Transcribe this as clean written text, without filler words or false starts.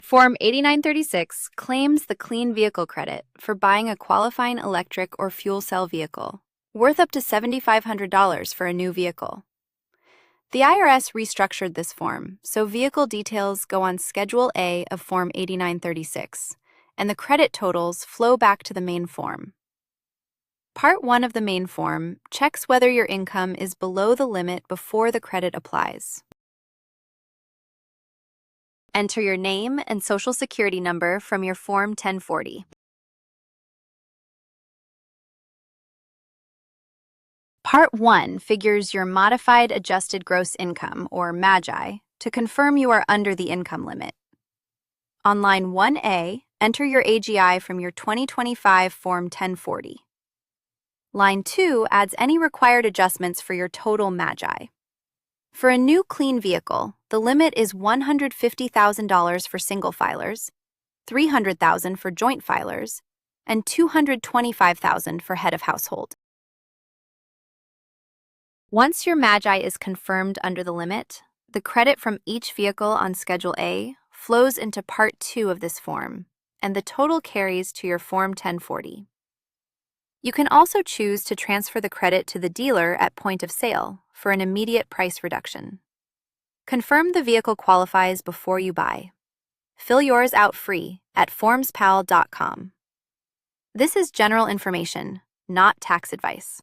Form 8936 claims the Clean Vehicle Credit for buying a qualifying electric or fuel cell vehicle, worth up to $7,500 for a new vehicle. The IRS restructured this form, so vehicle details go on Schedule A of Form 8936, and the credit totals flow back to the main form. Part 1 of the main form checks whether your income is below the limit before the credit applies. Enter your name and Social Security number from your Form 1040. Part 1 figures your Modified Adjusted Gross Income, or MAGI, to confirm you are under the income limit. On line 1A, enter your AGI from your 2025 Form 1040. Line 2 adds any required adjustments for your total MAGI. For a new clean vehicle, the limit is $150,000 for single filers, $300,000 for joint filers, and $225,000 for head of household. Once your MAGI is confirmed under the limit, the credit from each vehicle on Schedule A flows into Part 2 of this form, and the total carries to your Form 1040. You can also choose to transfer the credit to the dealer at point of sale for an immediate price reduction. Confirm the vehicle qualifies before you buy. Fill yours out free at FormsPal.com. This is general information, not tax advice.